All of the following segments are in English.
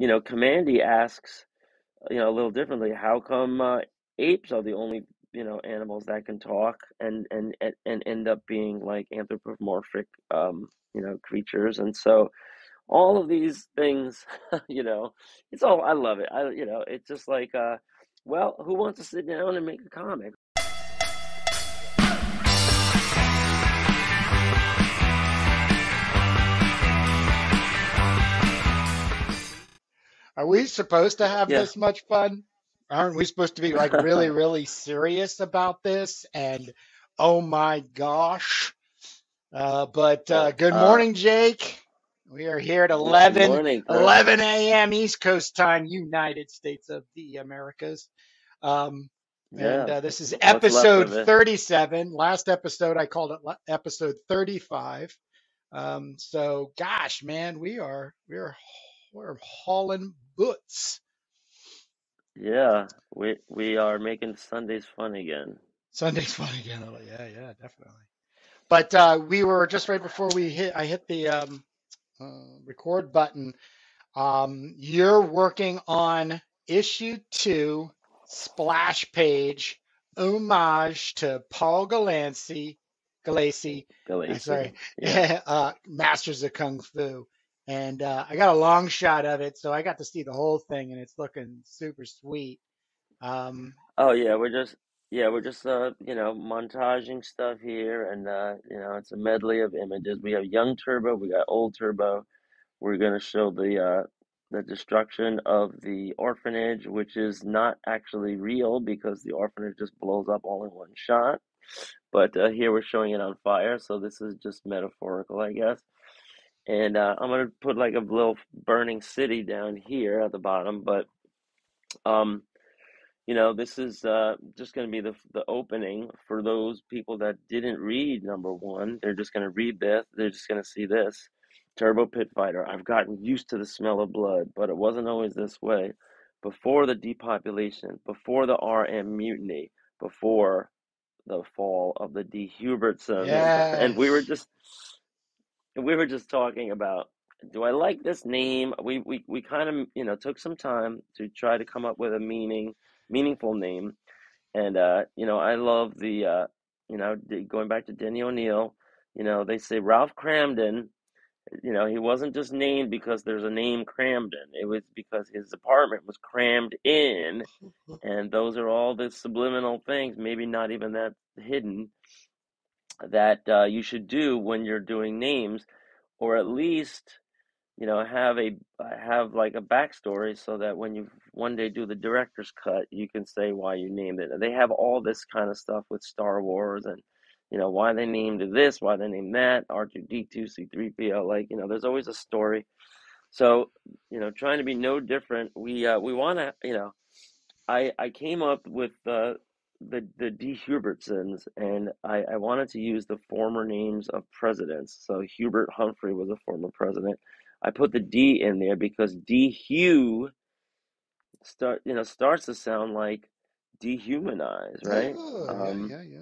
Commandy asks, a little differently, how come apes are the only, animals that can talk and end up being like anthropomorphic, creatures. And so all of these things, it's all, I love it. It's just like, well, who wants to sit down and make a comic? Are we supposed to have Yeah. this much fun? Aren't we supposed to be like really, really serious about this? And oh my gosh. But Well, good morning, Jake. We are here at good morning, Chris. 11 a.m. East Coast time, United States of the Americas. And Yeah. this is What's left episode of it? 37. Last episode, I called it episode 35. So gosh, man, we're hauling butts. Yeah. We are making Sundays fun again. Sunday's fun again. Oh, yeah, yeah, definitely. But we were just right before I hit the record button. You're working on issue 2, Splash Page, homage to Paul Galassi, sorry, Galatian. Yeah. Masters of Kung Fu. And I got a long shot of it, so I got to see the whole thing, and it's looking super sweet. Um, Oh yeah, we're just montaging stuff here, and it's a medley of images. We have young Turbo, we got old Turbo. We're going to show the destruction of the orphanage, which is not actually real because the orphanage just blows up all in one shot. But here we're showing it on fire, so this is just metaphorical, I guess. And I'm going to put like a little burning city down here at the bottom, but um, this is just going to be the opening for those people that didn't read number one. They're just going to read this. They're just going to see this. Turbo Pit Fighter. I've gotten used to the smell of blood, but it wasn't always this way. Before the depopulation, before the RM mutiny, before the fall of the Dehubertsons, and yes. we were just talking about, do I like this name? We kind of took some time to try to come up with a meaningful name, and I love the going back to Denny O'Neil. They say Ralph Cramden. He wasn't just named because there's a name Cramden. It was because his apartment was crammed in, and those are all the subliminal things, maybe not even that hidden, that you should do when you're doing names, or at least have like a backstory so that when you one day do the director's cut, you can say why you named it. And they have all this kind of stuff with Star Wars, and why they named it this, why they named that, R2D2, C3PO. Like there's always a story. So trying to be no different. We want to I came up with the Dehubertsons, and I wanted to use the former names of presidents. So Hubert Humphrey was a former president. I put the D in there because dehu starts to sound like dehumanize, right? Oh, yeah, yeah, yeah.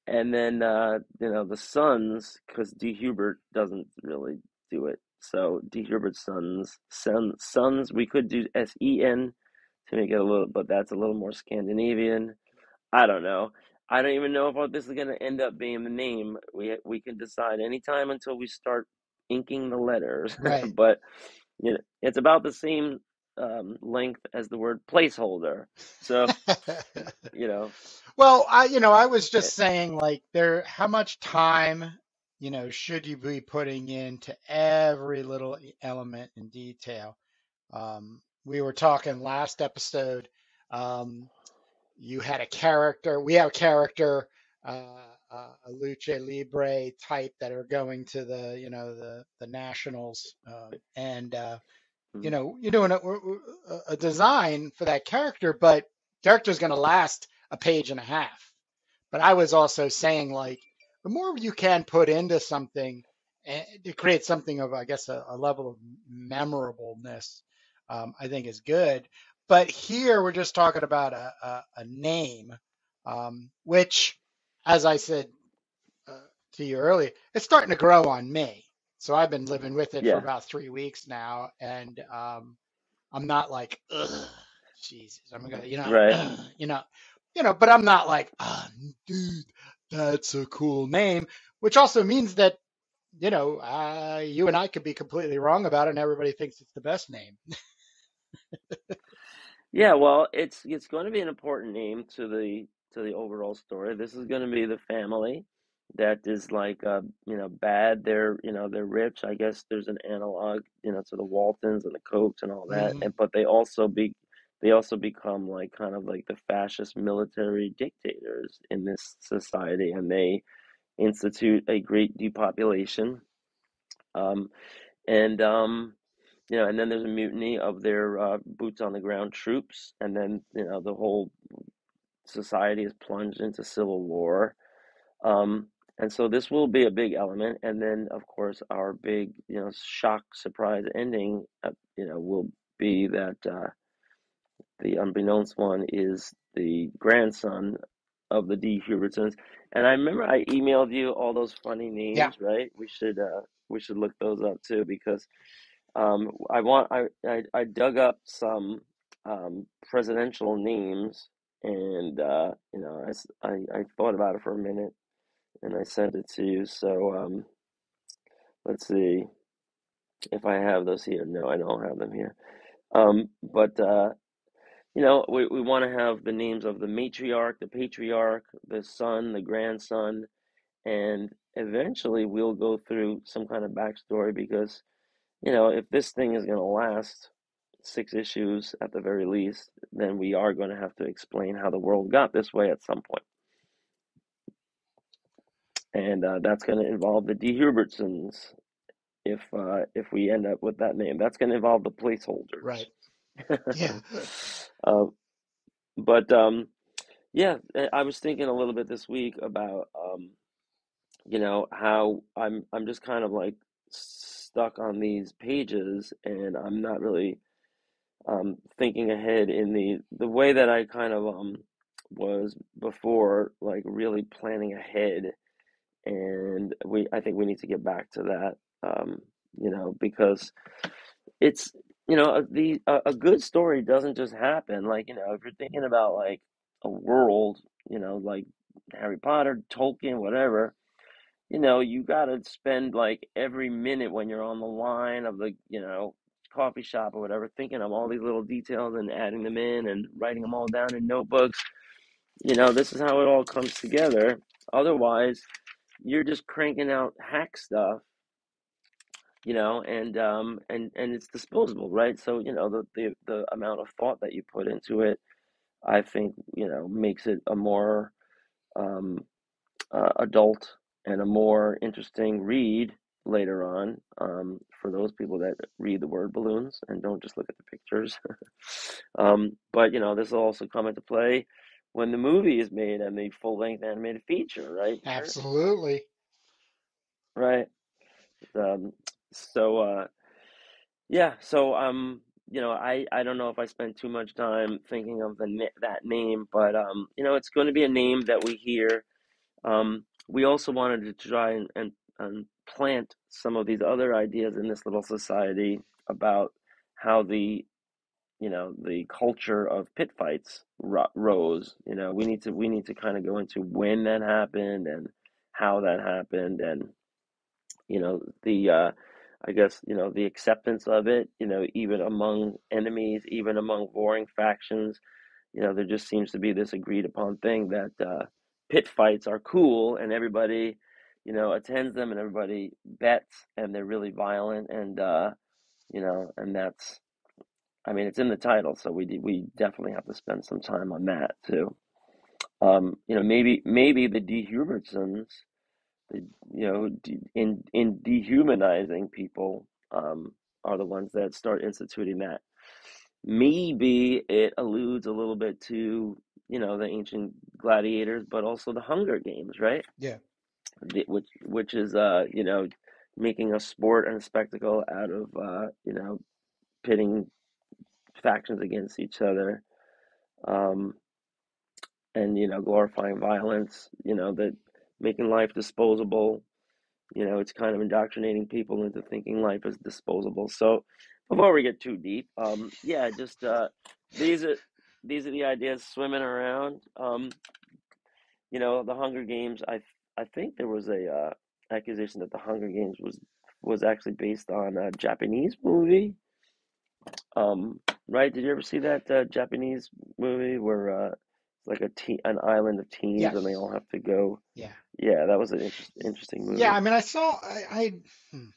And then the sons, because Dehubert doesn't really do it. So Dehubert sons. We could do SEN to make it a little, but that's a little more Scandinavian. I don't know. I don't even know if this is going to end up being the name. We can decide anytime until we start inking the letters. Right. But it's about the same length as the word placeholder. So you know, Well, I was eh, just saying, like, how much time, should you be putting into every little element and detail? We were talking last episode. Um, you had a character. We have a character, a lucha libre type that are going to the nationals, and mm, you're doing a design for that character, but character's going to last a page and a half. But I was also saying, like, the more you can put into something to create something of, I guess, a level of memorableness, I think is good. But here we're just talking about a name, which, as I said uh, to you earlier, it's starting to grow on me. So I've been living with it for Yeah, about 3 weeks now, and I'm not like, ugh, Jesus, I'm gonna, right. but I'm not like, dude, that's a cool name, which also means that, you and I could be completely wrong about it, and everybody thinks it's the best name. Yeah, well, it's going to be an important name to the overall story. This is going to be the family that is like bad. They're rich. I guess there's an analog, to the Waltons and the Kochs and all that. Hmm. And but they also become like kind of like the fascist military dictators in this society, and they institute a great depopulation. Um, and and then there's a mutiny of their boots on the ground troops, and then the whole society is plunged into civil war. Um, and so this will be a big element, and then of course our big shock surprise ending, will be that the unbeknownst one is the grandson of the Dehubertsons. And I remember I emailed you all those funny Yeah, names, right? We should look those up too because I dug up some presidential names, and I thought about it for a minute, and I sent it to you. So let's see if I have those here. No, I don't have them here. But we want to have the names of the matriarch, the patriarch, the son, the grandson, and eventually we'll go through some kind of backstory because if this thing is going to last 6 issues at the very least, then we are going to have to explain how the world got this way at some point. And that's going to involve the Dehubertsons if we end up with that name. That's going to involve the right. placeholders. Yeah, uh, but yeah, I was thinking a little bit this week about how I'm just kind of like stuck on these pages, and I'm not really thinking ahead in the way that I kind of was before, like really planning ahead. And I think we need to get back to that, because it's a good story doesn't just happen. Like if you're thinking about like a world, like Harry Potter, Tolkien, whatever, you got to spend like every minute when you're on the line of the, coffee shop or whatever, thinking of all these little details and adding them in and writing them all down in notebooks. This is how it all comes together. Otherwise, you're just cranking out hack stuff, and it's disposable, right? So, the amount of thought that you put into it, I think, makes it a more um, adult and a more interesting read later on, for those people that read the word balloons and don't just look at the pictures. But this will also come into play when the movie is made and the full length animated feature, right, Jared? absolutely. Right. Um, so yeah, so I don't know if I spent too much time thinking of that name, but it's going to be a name that we hear. We also wanted to try and plant some of these other ideas in this little society about how the culture of pit fights rose. We need to kind of go into when that happened and how that happened, and the I guess the acceptance of it. Even among enemies, even among warring factions, there just seems to be this agreed upon thing that pit fights are cool, and everybody, attends them, and everybody bets, and they're really violent, and that's, I mean, it's in the title, so we definitely have to spend some time on that too. Maybe the Dehubertsons, the, in dehumanizing people, are the ones that start instituting that. Maybe it alludes a little bit to, the ancient gladiators, but also the Hunger Games, right? Yeah. Which is making a sport and a spectacle out of pitting factions against each other, um, and glorifying violence, that making life disposable, it's kind of indoctrinating people into thinking life is disposable. So before we get too deep, yeah, just these are these are the ideas swimming around. The Hunger Games. I think there was a accusation that the Hunger Games was actually based on a Japanese movie. Right? Did you ever see that Japanese movie where it's like an island of teens and they Yes. all have to go? Yeah. Yeah, that was an interesting Yeah. movie. I mean, hmm,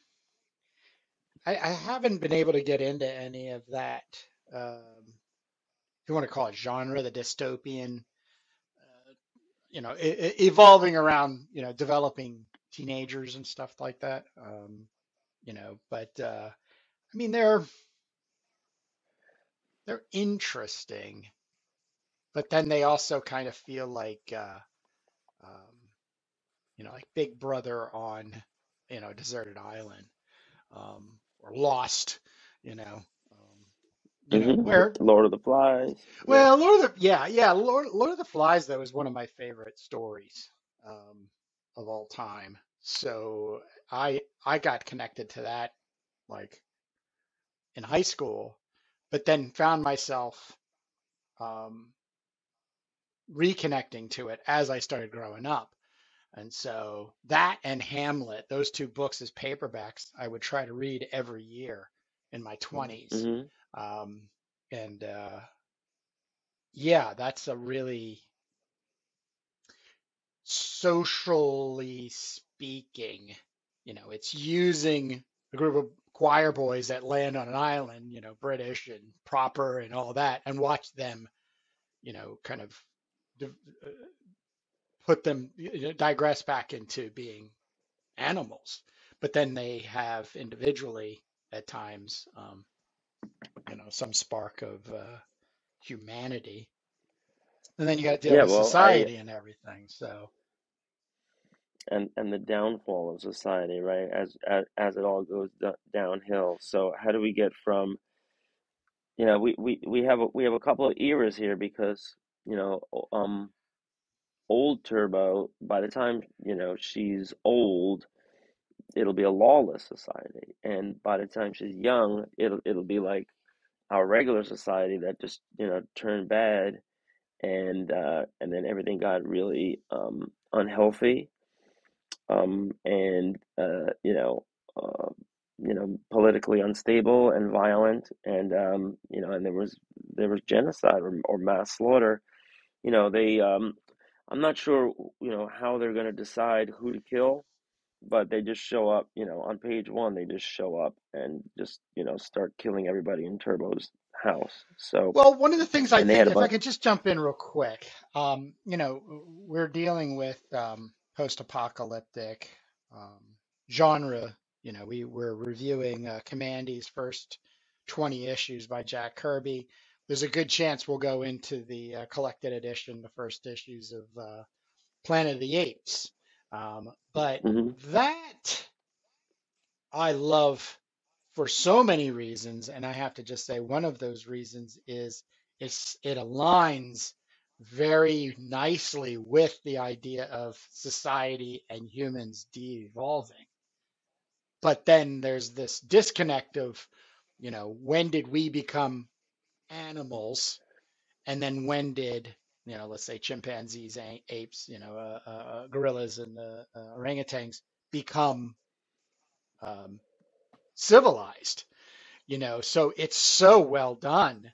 I haven't been able to get into any of that. If you want to call it genre, the dystopian, evolving around, developing teenagers and stuff like that. But I mean, they're interesting, but then they also kind of feel like, um, like Big Brother on, a deserted island, or Lost, you know, um, where, Lord of the Flies. Yeah. well, Lord of the Flies, though, is one of my favorite stories, of all time. So I got connected to that like in high school, but then found myself, um, reconnecting to it as I started growing up. And so that and Hamlet, those two books as paperbacks, I would try to read every year in my 20s. hmm Um, and Yeah, that's a really, socially speaking, it's using a group of choir boys that land on an island, British and proper and all that, and watch them, kind of div- uh, put them, digress back into being animals. But then they have individually at times, some spark of humanity. And then you got to deal Yeah. with Well, I society and everything. So, and the downfall of society, right? As it all goes downhill. So how do we get from we have a couple of eras here because you know old Turbo, by the time she's old, it'll be a lawless society, and by the time she's young, it'll be like our regular society that just turned bad, and then everything got really unhealthy, and politically unstable and violent, and there was genocide or mass slaughter. They I'm not sure how they're going to decide who to kill, but they just show up, on page one. They just show up and just start killing everybody in Turbo's house. So, well, one of the things I and they had think, a if I bunch. could just jump in real quick, we're dealing with, post-apocalyptic, um, genre. We're reviewing, Commandy's first 20 issues by Jack Kirby. There's a good chance we'll go into the collected edition, the first issues of Planet of the Apes. But hmm that I love for so many reasons, and I have to just say one of those reasons is it aligns very nicely with the idea of society and humans de-evolving. But then there's this disconnect of, when did we become animals, and then when did, let's say chimpanzees, apes, gorillas, and orangutans become, um, civilized? So it's so well done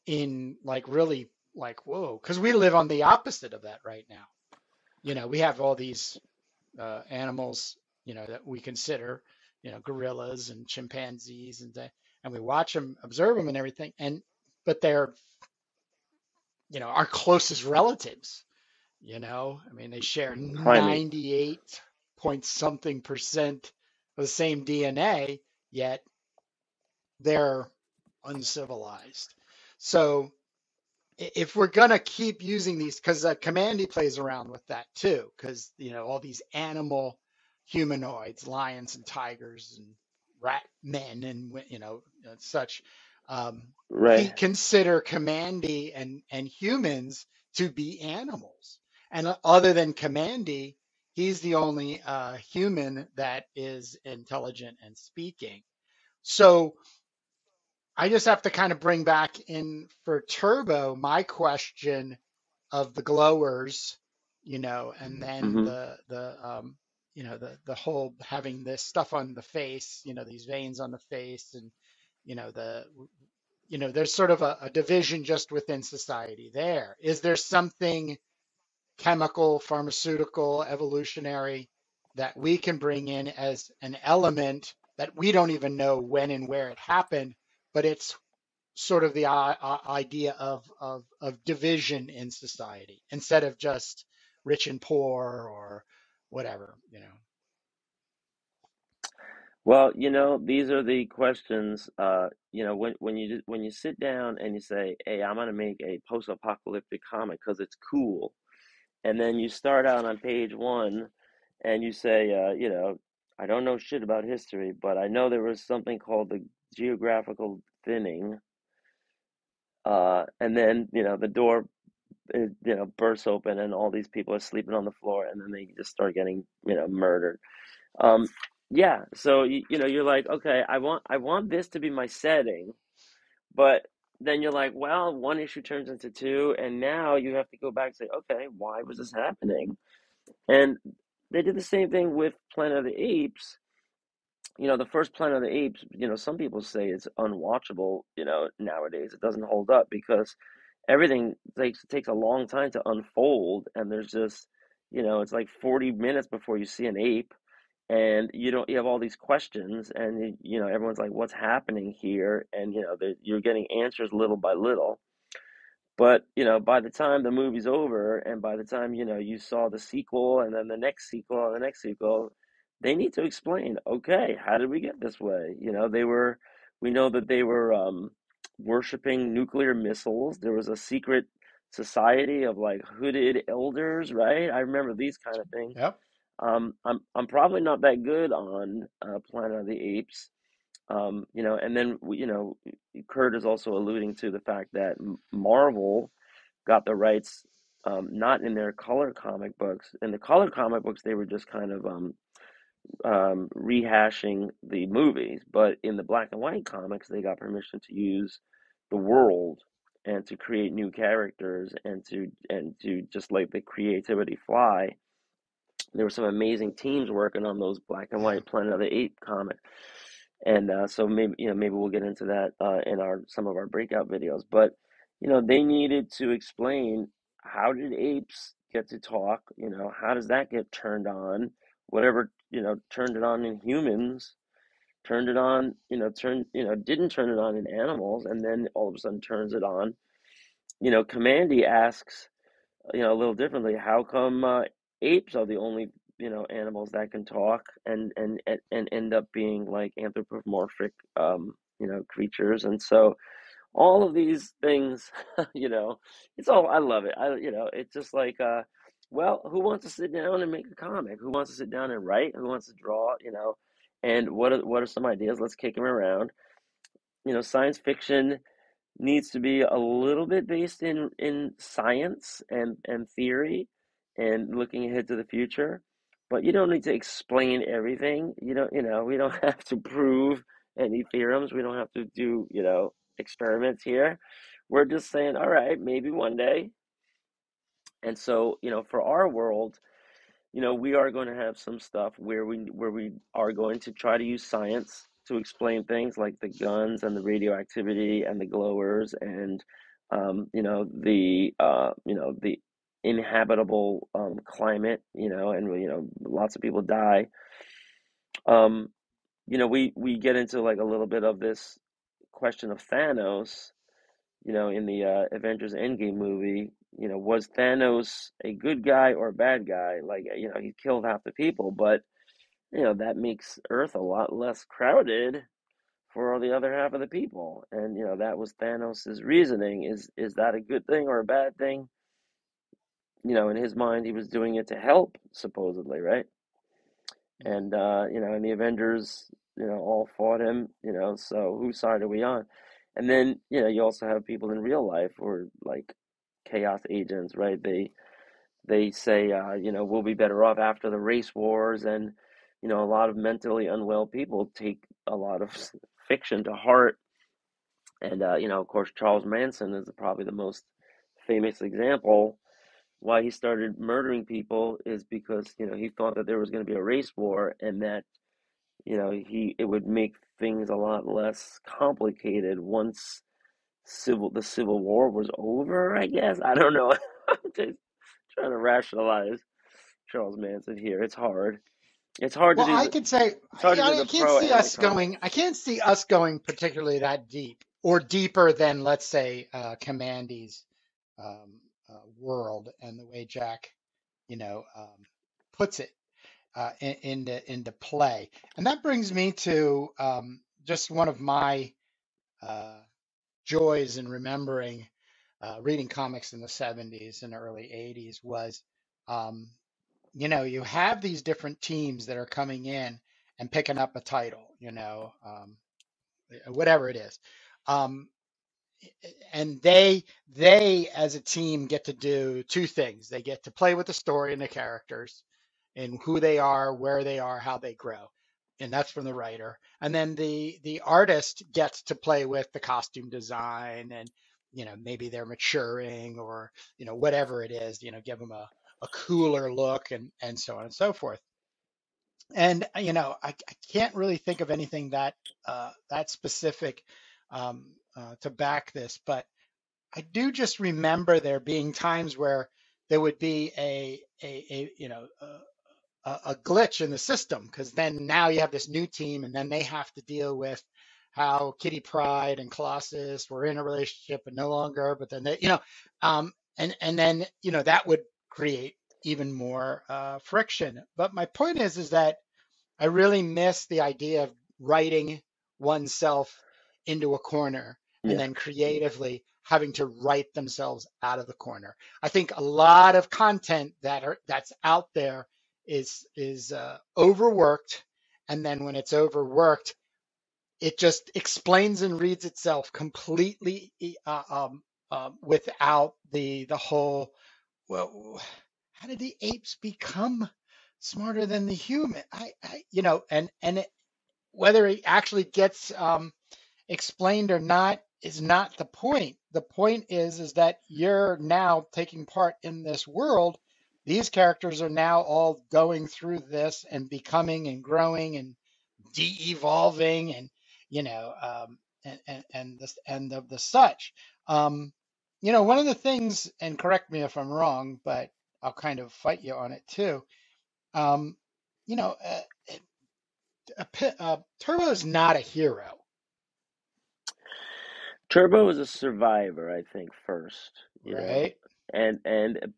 in, like, really, like, whoa, because we live on the opposite of that right now. We have all these animals, that we consider, gorillas and chimpanzees, and we watch them, observe them and everything, but they're, our closest relatives. I mean, they share Primates. 98 point something percent of the same DNA, yet they're uncivilized. So if we're gonna keep using these, because Commandy plays around with that too, because all these animal humanoids, lions and tigers and rat men and such, he Right. consider Commandy and humans to be animals. And other than Commandy, He's the only human that is intelligent and speaking. So I just have to kind of bring back in for Turbo my question of the glowers, and then Hmm. the whole having this stuff on the face, these veins on the face, and the there's sort of a division just within society there. Is there something chemical, pharmaceutical, evolutionary that we can bring in as an element that we don't even know when and where it happened, but it's sort of the idea of division in society instead of just rich and poor or whatever. Well, these are the questions. When you sit down and you say, "Hey, I'm gonna make a post-apocalyptic comic because it's cool," and then you start out on page one, and you say, "I don't know shit about history, but I know there was something called the geographical thinning," and then the door bursts open, and all these people are sleeping on the floor, and then they just start getting murdered. Um, yeah, so you're like, okay, I want this to be my setting, but then you're like, well, one issue turns into two, and now you have to go back and say, okay, why was this happening? And they did the same thing with Planet of the Apes. The first Planet of the Apes, some people say it's unwatchable, nowadays. It doesn't hold up because everything takes a long time to unfold, and there's just, it's like 40 minutes before you see an ape, and you have all these questions, and everyone's like, what's happening here? And you're getting answers little by little. But by the time the movie's over, and by the time you saw the sequel, and then the next sequel, and the next sequel, they need to explain, okay, how did we get this way? We know that they were worshiping nuclear missiles. There was a secret society of like hooded elders, right? I remember these kind of things. Yep. I'm probably not that good on Planet of the Apes, and then Kurt is also alluding to the fact that Marvel got the rights, not in their color comic books. In the color comic books, they were just kind of rehashing the movies, but in the black and white comics, they got permission to use the world and to create new characters and to just let the creativity fly. There were some amazing teams working on those black and Yeah. white Planet of the Apes comics, and so maybe we'll get into that in our some of our breakout videos. But they needed to explain, how did apes get to talk? How does that get turned on? Whatever turned it on in humans turned it on. Didn't turn it on in animals, and then all of a sudden turns it on. Commandy asks, a little differently, how come apes are the only animals that can talk, and end up being like anthropomorphic creatures. And so all of these things, it's all, I love it. It's just like, well, who wants to sit down and make a comic? Who wants to sit down and write? Who wants to draw? And what are some ideas? Let's kick them around. Science fiction needs to be a little bit based in science and theory, and looking ahead to the future, but you don't need to explain everything. We don't have to prove any theorems. We don't have to do experiments here. We're just saying, all right, maybe one day. And so for our world, we are going to have some stuff where we are going to try to use science to explain things like the guns and the radioactivity and the glowers, and the inhabitable climate, and lots of people die. Um, we get into like a little bit of this question of Thanos, in the Avengers Endgame movie. Was Thanos a good guy or a bad guy? Like, he killed half the people, but that makes Earth a lot less crowded for the other half of the people. And that was Thanos's reasoning. Is that a good thing or a bad thing? In his mind, he was doing it to help, supposedly, right? Yeah. And and the Avengers, all fought him. So whose side are we on? And then you also have people in real life who are like chaos agents, right? they say, we'll be better off after the race wars, and a lot of mentally unwell people take a lot of fiction to heart, and of course, Charles Manson is probably the most famous example. Why he started murdering people is because he thought that there was going to be a race war, and that he it would make things a lot less complicated once the Civil War was over. I guess I don't know. I'm just trying to rationalize Charles Manson here. It's hard. It's hard to Well, do I the could say it's hard to do I the can't pro see and the us con. going. I can't see us going particularly that deep or deeper than, let's say, Commandy's world and the way Jack, you know, puts it into play. And that brings me to just one of my uh, joys in remembering reading comics in the 70s and early 80s was, um, you have these different teams that are coming in and picking up a title, whatever it is. Um, and they as a team get to do two things. They get to play with the story and the characters and who they are, where they are, how they grow. And that's from the writer. And then the artist gets to play with the costume design, and maybe they're maturing, or whatever it is, give them a cooler look, and so on and so forth. And I can't really think of anything that specific to back this, but I do just remember there being times where there would be a glitch in the system, because then now you have this new team, and then they have to deal with how Kitty Pryde and Colossus were in a relationship and no longer, but then and then that would create even more friction. But my point is that I really miss the idea of writing oneself into a corner and Yeah, then creatively having to write themselves out of the corner. I think a lot of content that's out there is overworked, and then when it's overworked, it just explains and reads itself completely, without the whole, well, how did the apes become smarter than the human? And whether it actually gets explained or not is not the point. The point is that you're now taking part in this world. These characters are now all going through this and becoming and growing and de-evolving, and and of the such. Um, one of the things, and correct me if I'm wrong, but I'll kind of fight you on it too. Um, you know, uh, Turbo is not a hero, Turbo is a survivor, I think, first. right?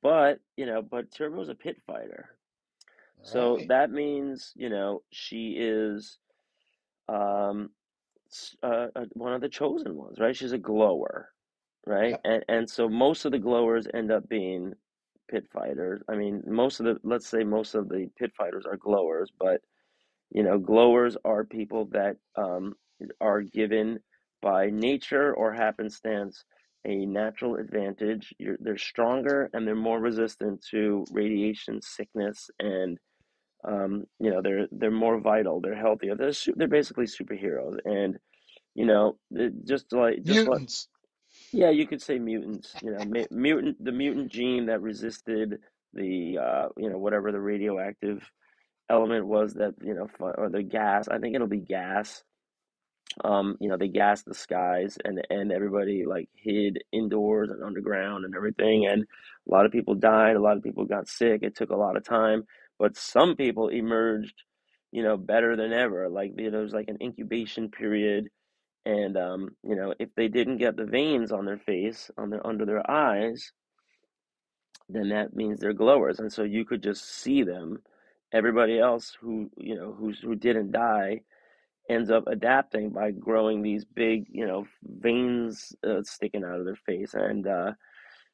But Turbo's a pit fighter. So Right. that means, she is um, one of the chosen ones, right? She's a glower, right? Yep. And so most of the glowers end up being pit fighters. I mean, let's say most of the pit fighters are glowers, but glowers are people that are given by nature or happenstance a natural advantage. They're stronger and they're more resistant to radiation sickness, and they're more vital. They're healthier. They're basically superheroes, and just like Mutants. yeah, you could say mutants. The mutant gene that resisted the whatever the radioactive element was that or the gas. I think it'll be gas. They gassed the skies, and everybody like hid indoors and underground and everything, and a lot of people died. A lot of people got sick. It took a lot of time, but some people emerged, better than ever. Like there was like an incubation period, and if they didn't get the veins on their face, on their under their eyes, then that means they're glowers, and so you could just see them. Everybody else who didn't die ends up adapting by growing these big, veins sticking out of their face, and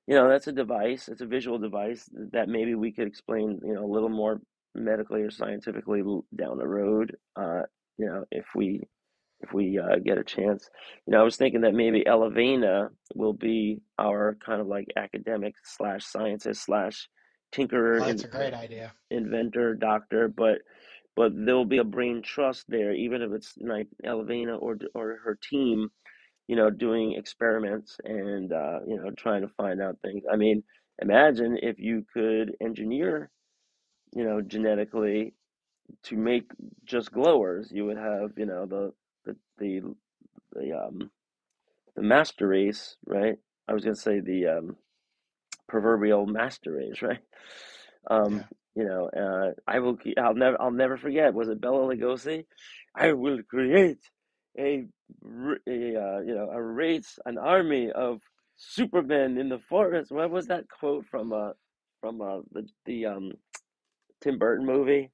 that's a device. It's a visual device that maybe we could explain, a little more medically or scientifically down the road. If we get a chance. I was thinking that maybe Elavena will be our kind of like academic slash scientist slash tinkerer, Oh, that's a great idea. inventor, doctor, but there'll be a brain trust there, even if it's like Elvina or her team, doing experiments and trying to find out things. I mean, imagine if you could engineer, genetically to make just glowers. You would have, the the the the master race, right? I was gonna say the proverbial master race, right? Um, Yeah. I'll never forget. Was it Bela Lugosi? I will create a, a race, an army of supermen in the forest. What was that quote from the Tim Burton movie?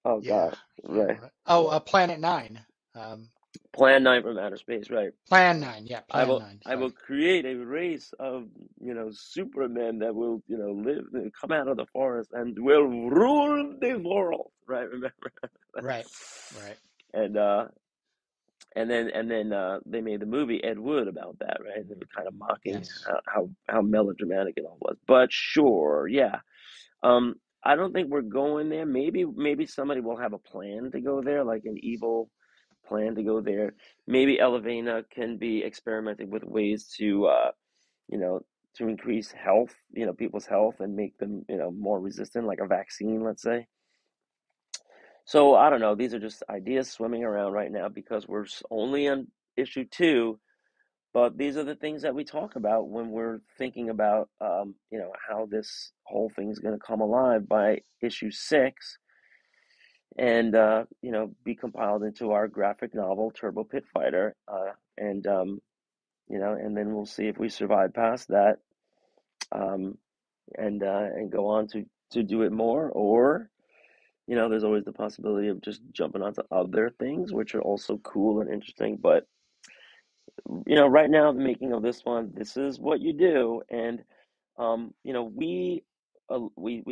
Oh Yeah. God, Yeah. right. Oh, Planet Nine. Um, Plan 9 from Outer Space, right? Plan Nine. Yeah, I Plan will Nine. I Sorry. will create a race of supermen that will live come out of the forest and will rule the world, right? Remember? Right. Right. and they made the movie Ed Wood about that, right? They were kind of mocking Yes. how melodramatic it all was. But sure, yeah. I don't think we're going there. Maybe somebody will have a plan to go there, like an evil plan to go there. Maybe Elevena can be experimenting with ways you know, to increase health, people's health and make them, more resistant, like a vaccine, let's say. So I don't know. These are just ideas swimming around right now because we're only on issue two. But these are the things that we talk about when we're thinking about, how this whole thing's going to come alive by issue six, and be compiled into our graphic novel Turbo Pit Fighter, and and then we'll see if we survive past that, um, and go on to do it more, or there's always the possibility of just jumping onto other things which are also cool and interesting. But right now, the making of this one, this is what you do. And we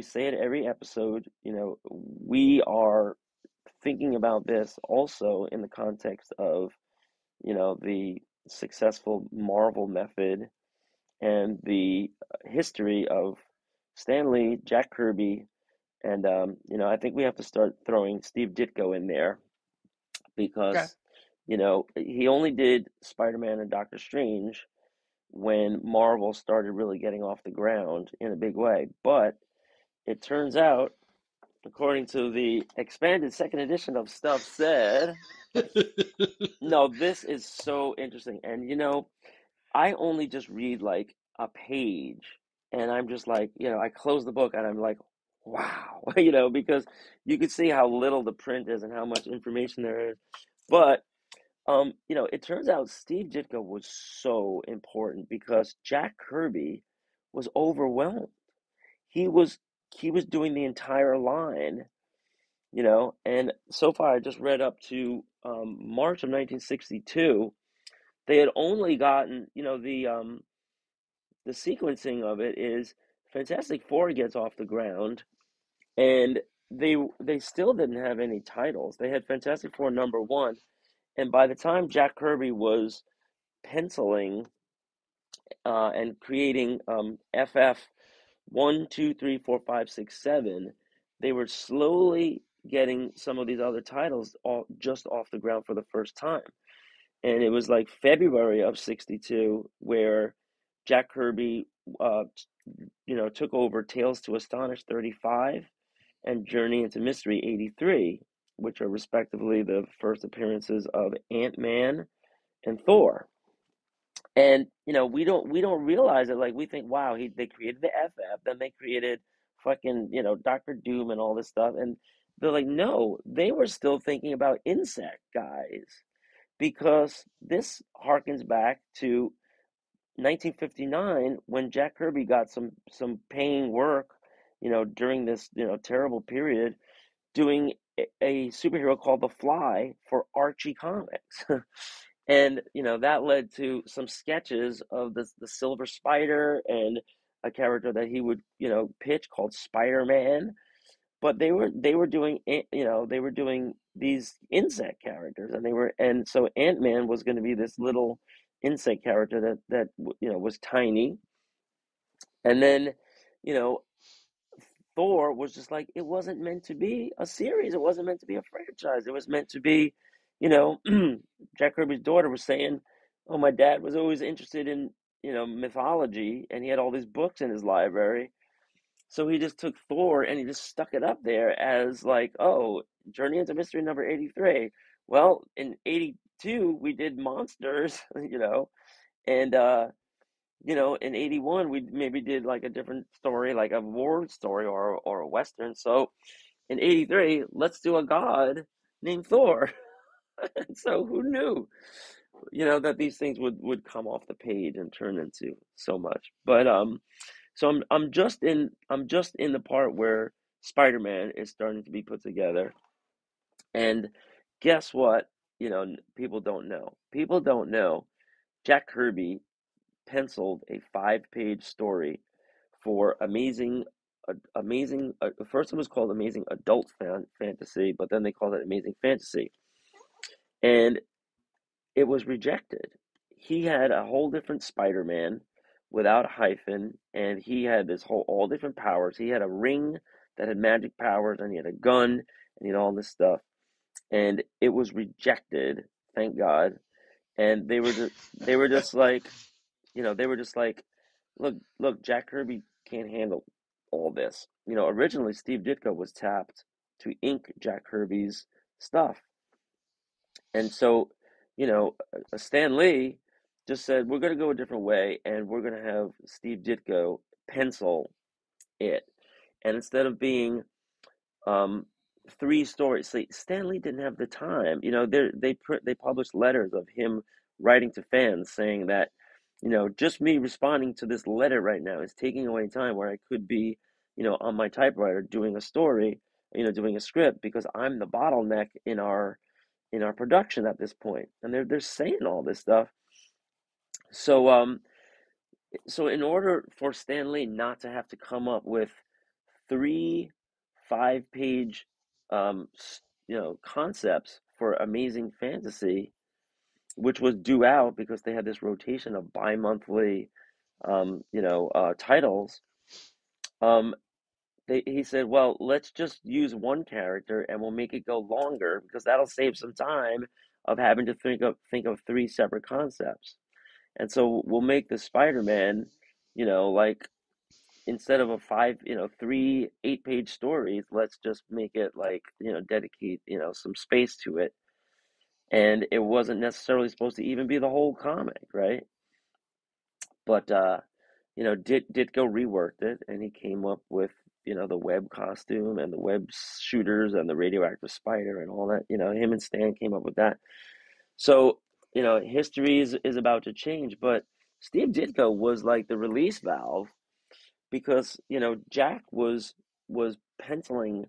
say it every episode. We are thinking about this also in the context of the successful Marvel method and the history of Stan Lee, Jack Kirby, and I think we have to start throwing Steve Ditko in there Okay. because he only did Spider-Man and Doctor Strange when Marvel started really getting off the ground in a big way. But it turns out, according to the expanded second edition of Stuff Said, no, this is so interesting. And I only just read like a page, and I'm just like, I close the book and I'm like, wow, because you can see how little the print is and how much information there is. But it turns out Steve Ditko was so important because Jack Kirby was overwhelmed. He was he was doing the entire line, and so far I just read up to March of 1962. They had only gotten, the sequencing of it is Fantastic Four gets off the ground, and they still didn't have any titles. They had Fantastic Four number one, and by the time Jack Kirby was penciling and creating FF 1, 2, 3, 4, 5, 6, 7, they were slowly getting some of these other titles just off the ground for the first time. And it was like February of '62 where Jack Kirby, uh, took over Tales to Astonish 35 and Journey into Mystery 83, which are respectively the first appearances of Ant-Man and Thor. And we don't realize it. Like we think, wow, they created the FF, then they created fucking Doctor Doom and all this stuff, and they're like, no, they were still thinking about insect guys because this harkens back to 1959 when Jack Kirby got some paying work, during this terrible period doing a superhero called the Fly for Archie Comics. And that led to some sketches of the Silver Spider and a character that he would pitch called Spider-Man. But they were doing they were doing these insect characters, and so Ant-Man was going to be this little insect character that was tiny. And then you know Thor was just like, it wasn't meant to be a series. It wasn't meant to be a franchise. It was meant to be, you know, Jack Kirby's daughter was saying, "Oh, my dad was always interested in, mythology, and he had all these books in his library. So he just took Thor and he just stuck it up there as like, oh, Journey into Mystery number 83. Well, in 82 we did Monsters, and in 81 we maybe did like a different story, like a war story or a western. So in 83, let's do a god named Thor. So who knew, that these things would come off the page and turn into so much. But so I'm just in the part where Spider-Man is starting to be put together. And guess what? People don't know. People don't know. Jack Kirby penciled a 5-page story for amazing. First, it was called Amazing Adult Fantasy, but then they called it Amazing Fantasy, and it was rejected. He had a whole different Spider-Man without a hyphen, and he had this whole all different powers. He had a ring that had magic powers, and he had a gun, and he had all this stuff, and it was rejected. Thank God. And they were just like, look, Jack Kirby can't handle all this. Originally Steve Ditko was tapped to ink Jack Kirby's stuff. And so, Stan Lee just said, we're going to go a different way and we're going to have Steve Ditko pencil it. And instead of being um, 3 stories, see, Stan Lee didn't have the time. They published letters of him writing to fans saying that, just me responding to this letter right now is taking away time where I could be, on my typewriter doing a story, doing a script, because I'm the bottleneck in our production at this point. And they're saying all this stuff. So so in order for Stan Lee not to have to come up with 3 5-page concepts for Amazing Fantasy, which was due out because they had this rotation of bi-monthly titles. um he said, well, let's just use one character and we'll make it go longer because that'll save some time of having to think of 3 separate concepts. And so we'll make the Spider-Man, like, instead of a 3 8-page stories, let's just make it like, dedicate, some space to it. And it wasn't necessarily supposed to even be the whole comic, right? But Ditko reworked it, and he came up with, the web costume and the web shooters and the radioactive spider and all that. Him and Stan came up with that. So, history is about to change, but Steve Ditko was like the release valve because, Jack was penciling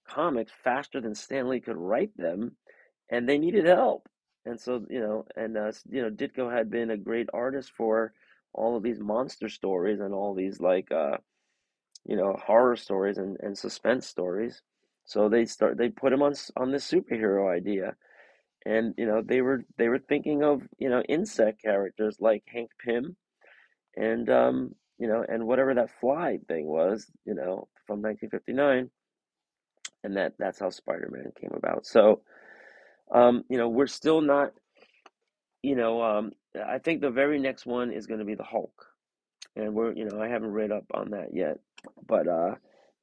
comics faster than Stan Lee could write them, and they needed help. And so, Ditko had been a great artist for all of these monster stories and all these like horror stories and suspense stories. So they put him on this superhero idea. And they were thinking of insect characters like Hank Pym and and whatever that fly thing was, from 1959, and that's how Spider-Man came about. So we're still not, I think the very next one is going to be the Hulk, and I haven't read up on that yet, but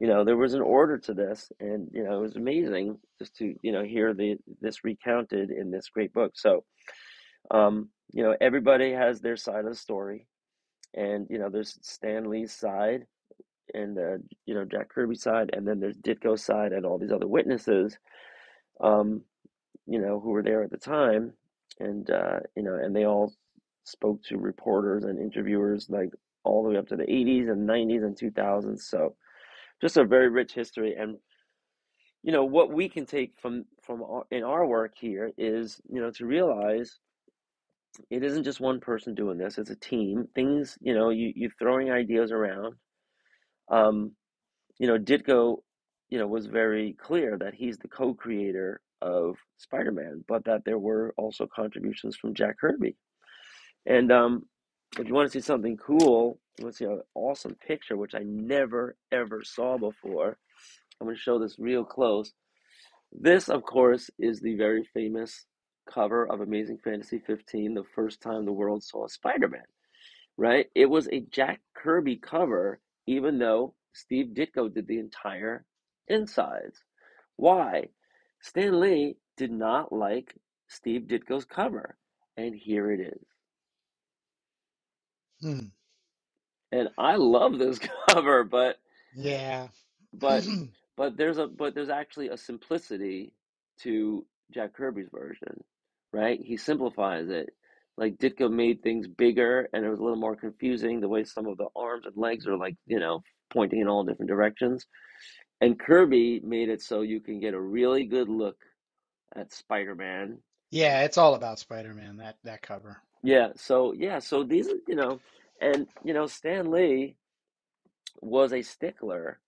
there was an order to this, and it was amazing just to hear this recounted in this great book. So everybody has their side of the story, and there's Stan Lee's side, and Jack Kirby's side, and then there's Ditko's side, and all these other witnesses, um, who were there at the time, and and they all spoke to reporters and interviewers like all the way up to the 80s and 90s and 2000s. So just a very rich history, and what we can take from in our work here is to realize it isn't just one person doing this; it's a team. Things, you throwing ideas around. Um, Ditko, was very clear that he's the co-creator of Spider-Man, but that there were also contributions from Jack Kirby. And if you want to see something cool, you want to see an awesome picture, which I never ever saw before. I'm going to show this real close. This, of course, is the very famous cover of Amazing Fantasy 15, the first time the world saw Spider-Man, right? It was a Jack Kirby cover, even though Steve Ditko did the entire insides. Why? Stan Lee did not like Steve Ditko's cover, and here it is. Hmm. And I love this cover, Yeah. but but there's actually a simplicity to Jack Kirby's version, right? He simplifies it. Like Ditko made things bigger and it was a little more confusing the way some of the arms and legs are like, pointing in all different directions. And Kirby made it so you can get a really good look at Spider-Man. Yeah, it's all about Spider-Man, that cover. So these, and Stan Lee was a stickler.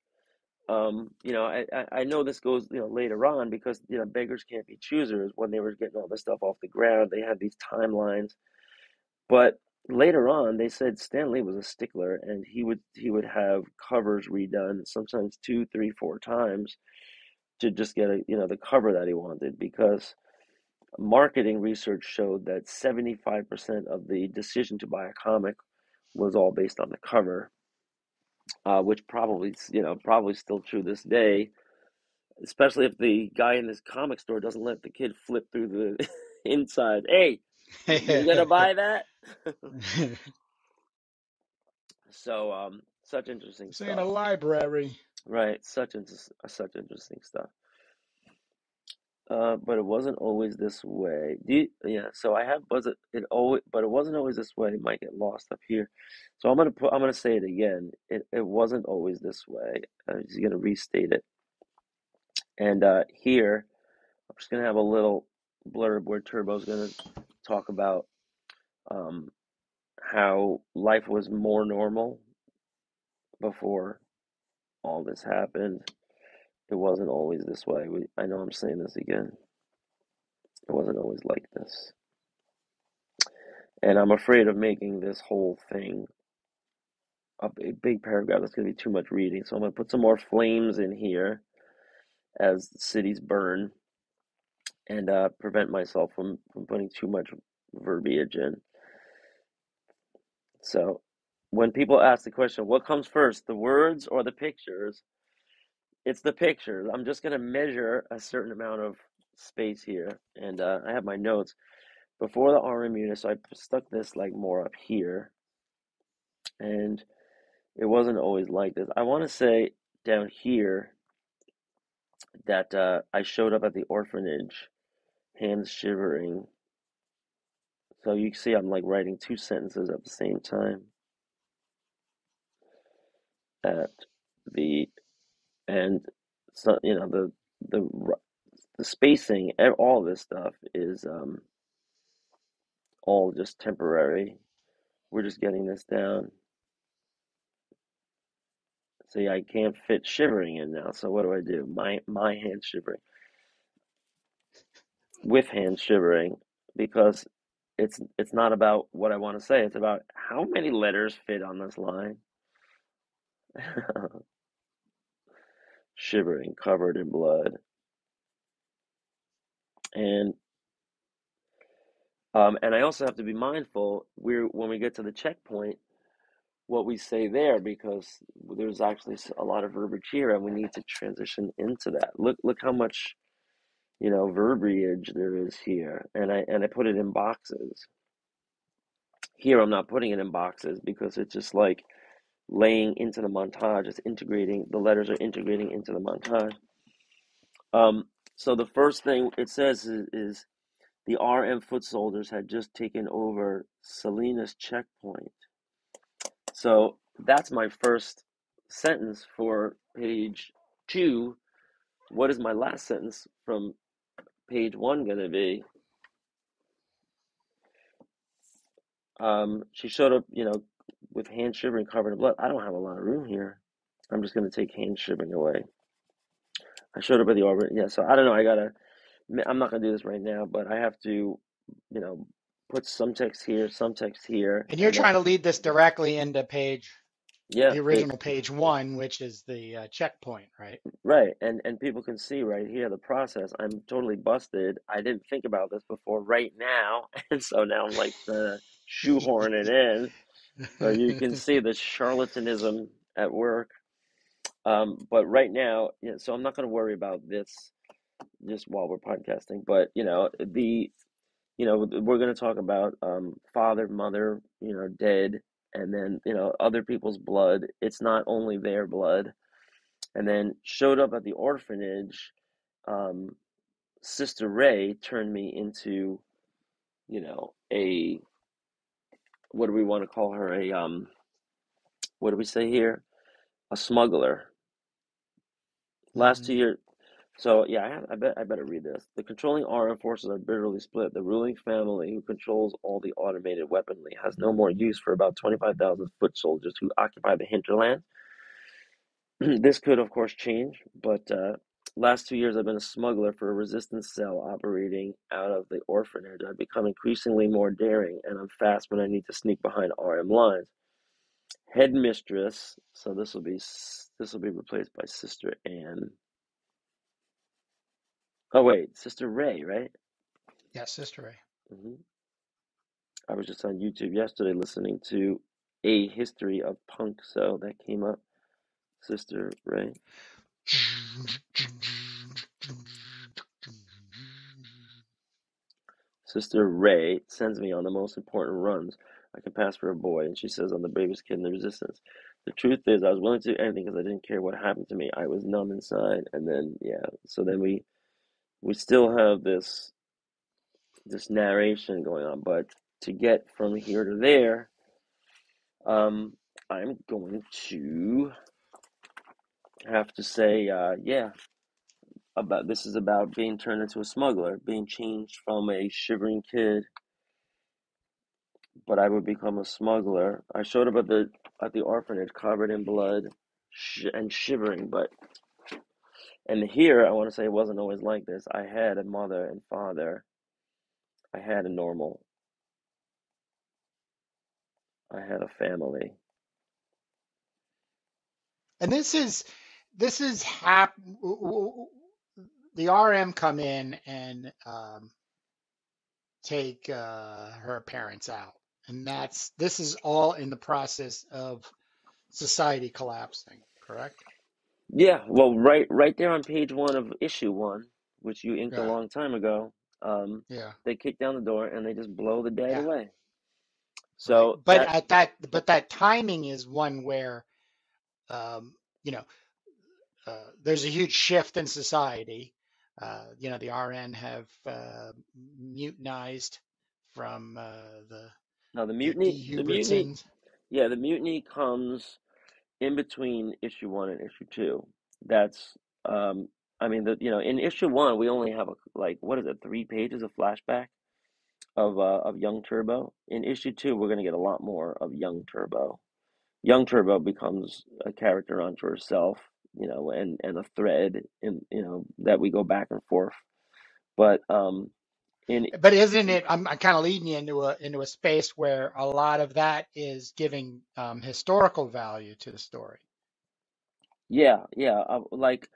I know this goes, later on because, beggars can't be choosers. When they were getting all this stuff off the ground, they had these timelines. But later on, they said Stan Lee was a stickler, and he would have covers redone sometimes two, three, four times to just get the cover that he wanted because marketing research showed that 75% of the decision to buy a comic was all based on the cover, which probably still true this day, especially if the guy in this comic store doesn't let the kid flip through the inside. Hey, you're gonna buy that? So, such interesting This ain't a stuff, library. right? Such interesting stuff. But it wasn't always this way. Yeah, so I have was it always, but it wasn't always this way. It might get lost up here, so I'm gonna say it again. It wasn't always this way. I'm just gonna restate it, and here I'm just gonna have a little blurb where Turbo's gonna talk about um, how life was more normal before all this happened. It wasn't always this way. I know I'm saying this again. It wasn't always like this. And I'm afraid of making this whole thing a big paragraph. That's going to be too much reading. So I'm going to put some more flames in here as cities burn and prevent myself from putting too much verbiage in. So when people ask the question, what comes first, the words or the pictures? It's the pictures. I'm just going to measure a certain amount of space here. And I have my notes. Before the RM unit, so I stuck this like more up here. And it wasn't always like this. I want to say down here that I showed up at the orphanage, hands shivering. So you see I'm like writing two sentences at the same time at the and so the the spacing, all this stuff is all just temporary. We're just getting this down. See, I can't fit shivering in now. So what do? My hand shivering with hand shivering because it's not about what I want to say. It's about how many letters fit on this line. Shivering, covered in blood, and and I also have to be mindful when we get to the checkpoint what we say there because there's actually a lot of verbiage here and we need to transition into that. Look how much verbiage there is here, and I put it in boxes. Here I'm not putting it in boxes because it's just like laying into the montage. It's integrating. The letters are integrating into the montage. Um, so the first thing it says is the RM foot soldiers had just taken over Salinas checkpoint. So that's my first sentence for page 2. What is my last sentence from page 1 going to be? She showed up, with hand shivering covered in blood. I don't have a lot of room here. I'm just going to take hand shivering away. I showed up at the orbit. Yeah, so I don't know. I'm not going to do this right now, but I have to, you know, puts some text here, some text here, And you're and then trying to lead this directly into yeah, the it original page one, which is the checkpoint, right? right, and people can see right here the process. I'm totally busted. I didn't think about this before right now, and so now I'm like trying to shoehorn it in. So you can see the charlatanism at work. But right now, yeah, so I'm not going to worry about this just while we're podcasting. But we're going to talk about father, mother, dead, and then other people's blood. It's not only their blood. And then showed up at the orphanage. Um, Sister Ray turned me into a what do we want to call her? A what do we say here? A smuggler. Last Hmm. 2 years. So yeah, I better read this. The controlling armed forces are bitterly split. The ruling family, who controls all the automated weaponry, has no more use for about 25,000 foot soldiers who occupy the hinterland. This could, of course, change, but last 2 years I've been a smuggler for a resistance cell operating out of the orphanage. I've become increasingly more daring, and I'm fast when I need to sneak behind RM lines. Headmistress, so this will be replaced by Sister Anne. Oh wait, Sister Ray, right? Yeah, Sister Ray. hmm I was just on YouTube yesterday listening to A History of Punk, so that came up. Sister Ray. Sister Ray sends me on the most important runs. I can pass for a boy, and she says I'm the bravest kid in the resistance. The truth is, I was willing to do anything because I didn't care what happened to me. I was numb inside, and then yeah. So then we still have this narration going on, but to get from here to there, um, I'm going to have to say, yeah, about this is about being turned into a smuggler, being changed from a shivering kid, but I would become a smuggler. I showed up at the orphanage covered in blood and shivering, but and here I want to say it wasn't always like this. I had a mother and father. I had a normal. I had a family. And this is the RM come in and take her parents out, and this is all in the process of society collapsing, correct? Yeah, well, right there on page one of issue one, which you inked a Yeah, long time ago, yeah, they kick down the door and they just blow the dead yeah, away. right. So that But that timing is one where um, you know there's a huge shift in society. The RN have mutinized from now the the mutiny, Dehubertsons. yeah, the mutiny comes in between issue one and issue two. That's I mean in issue one we only have like what is it, 3 pages of flashback of young Turbo. In issue two we're gonna get a lot more of young Turbo. Young Turbo becomes a character unto herself, and a thread in that we go back and forth. But in But isn't it? I'm kind of leading you into a space where a lot of that is giving historical value to the story. yeah, yeah, like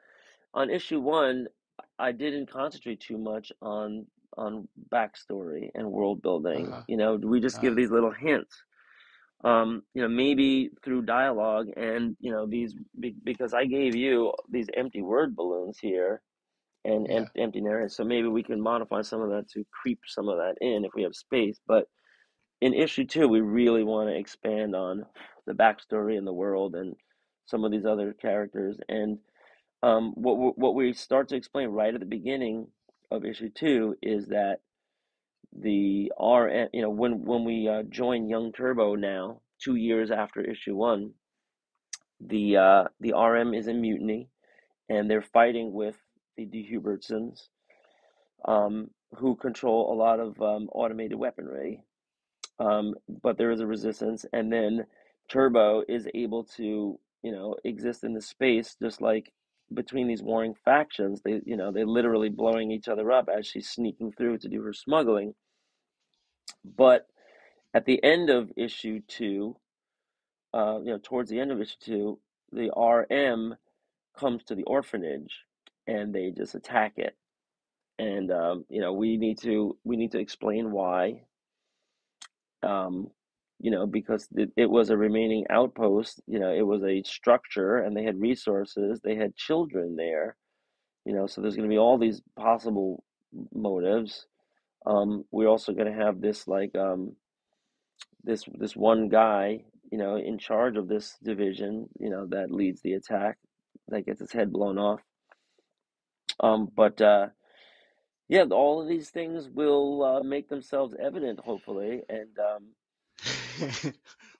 on issue one, I didn't concentrate too much on backstory and world building. Uh-huh. We just give these little hints. Maybe through dialogue and because I gave you these empty word balloons here and Yeah. empty narrative, so maybe we can modify some of that to creep some of that in if we have space. But in issue two, we really want to expand on the backstory and the world and some of these other characters and what we start to explain right at the beginning of issue two is that the RN, when we join Young Turbo now, 2 years after issue one, the RM is in mutiny, and they're fighting with the Dehubertsons, who control a lot of automated weaponry. But there is a resistance, and then Turbo is able to, exist in the space just like between these warring factions. They literally blowing each other up as she's sneaking through to do her smuggling. But at the end of issue two, towards the end of issue two, the RM comes to the orphanage and they just attack it. And we need to explain why. Um, because it was a remaining outpost. It was a structure, and they had resources. They had children there. So there's going to be all these possible motives. We're also going to have this like this one guy, in charge of this division, that leads the attack, that gets his head blown off. But yeah, all of these things will make themselves evident, hopefully, and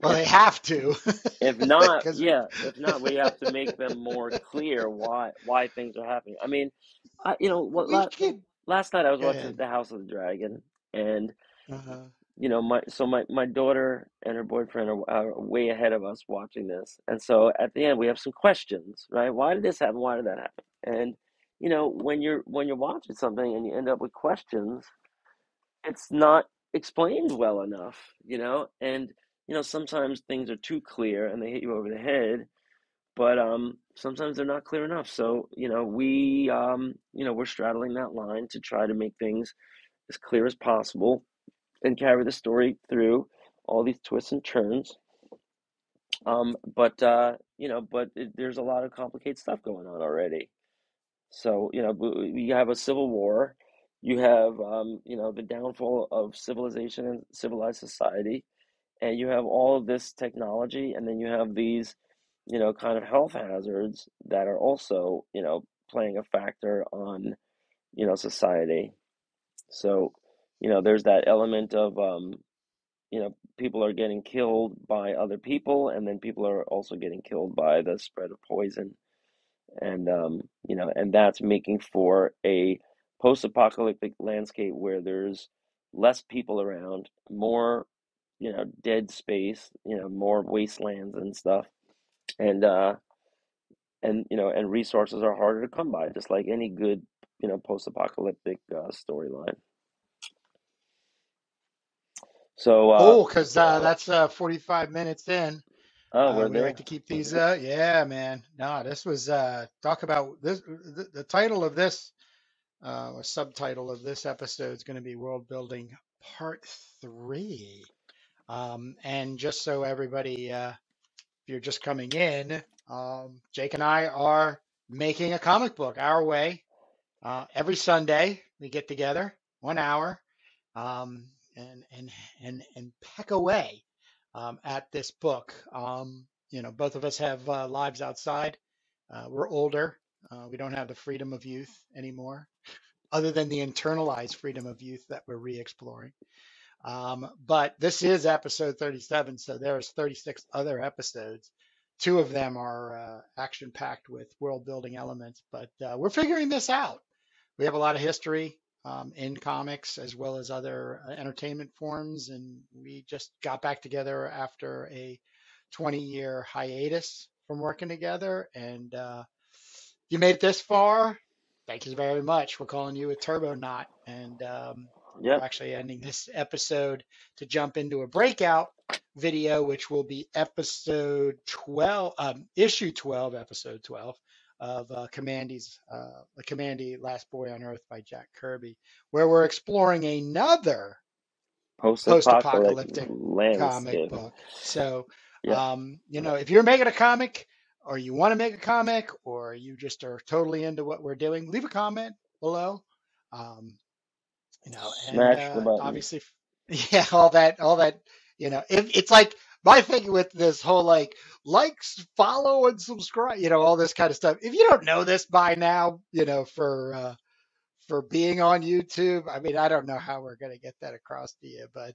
Well, if they have to, if not, because yeah, if not, we have to make them more clear why things are happening. I mean, what we could. last night I was Go watching ahead. The House of the Dragon, and Uh-huh. my daughter and her boyfriend are way ahead of us watching this, and so at the end we have some questions, right? Why did this happen? Why did that happen? And when you're watching something and you end up with questions, it's not explained well enough, and sometimes things are too clear and they hit you over the head, but sometimes they're not clear enough. So we're straddling that line to try to make things as clear as possible and carry the story through all these twists and turns. There's a lot of complicated stuff going on already. So, you have a civil war, you have, the downfall of civilization and civilized society, and you have all of this technology, and then you have these, kind of health hazards that are also, playing a factor on, society. So, there's that element of, people are getting killed by other people, and then people are also getting killed by the spread of poison. And that's making for a post-apocalyptic landscape where there's less people around, more, dead space, more wastelands and stuff. And resources are harder to come by, just like any good, post-apocalyptic storyline. So, Cool, because that's 45 minutes in. oh, we're We like there. to keep these. Yeah, man. No, this was talk about this. The title of this, or subtitle of this episode is going to be World Building Part 3. And just so everybody, if you're just coming in, Jake and I are making a comic book our way. Every Sunday we get together, 1 hour, um, and peck away at this book. Both of us have lives outside. We're older. We don't have the freedom of youth anymore, other than the internalized freedom of youth that we're re-exploring. But this is episode 37, so there's 36 other episodes. Two of them are action-packed with world-building elements, but we're figuring this out. We have a lot of history in comics as well as other entertainment forms, and we just got back together after a 20-year hiatus from working together. And you made it this far. Thank you very much. We're calling you a turbo knot, and we're Yep. actually ending this episode to jump into a breakout video, which will be episode 12, issue 12, episode 12 of The Commandy Last Boy on Earth by Jack Kirby, where we're exploring another Post-apocalyptic post-apocalyptic comic landscape. book. So, Yep. if you're making a comic or you want to make a comic or you just are totally into what we're doing, leave a comment below. Um, and Smash the button. obviously, yeah, all that, it's like my thing with this whole likes, follow, and subscribe, all this kind of stuff. If you don't know this by now, for being on YouTube. I mean, I don't know how we're going to get that across to you, but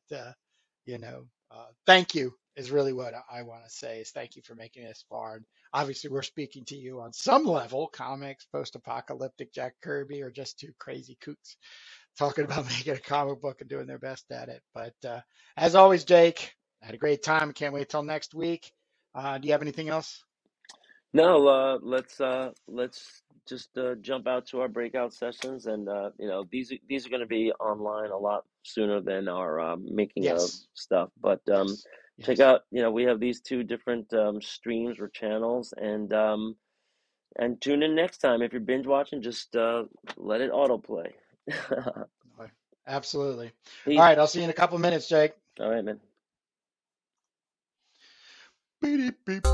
thank you is really what I want to say. Is thank you for making it this far. And obviously, we're speaking to you on some level. Comics, post-apocalyptic, Jack Kirby, or just two crazy kooks talking about making a comic book and doing their best at it. But as always, Jake, I had a great time. Can't wait till next week. Do you have anything else? No, let's just jump out to our breakout sessions, and these are going to be online a lot sooner than our making of Yes. stuff. But Yes. check Yes. out, we have these two different streams or channels, and tune in next time. If you're binge watching, just let it autoplay. Absolutely. All Peace. right. I'll see you in a couple minutes, Jake. All right, man. Beep, beep.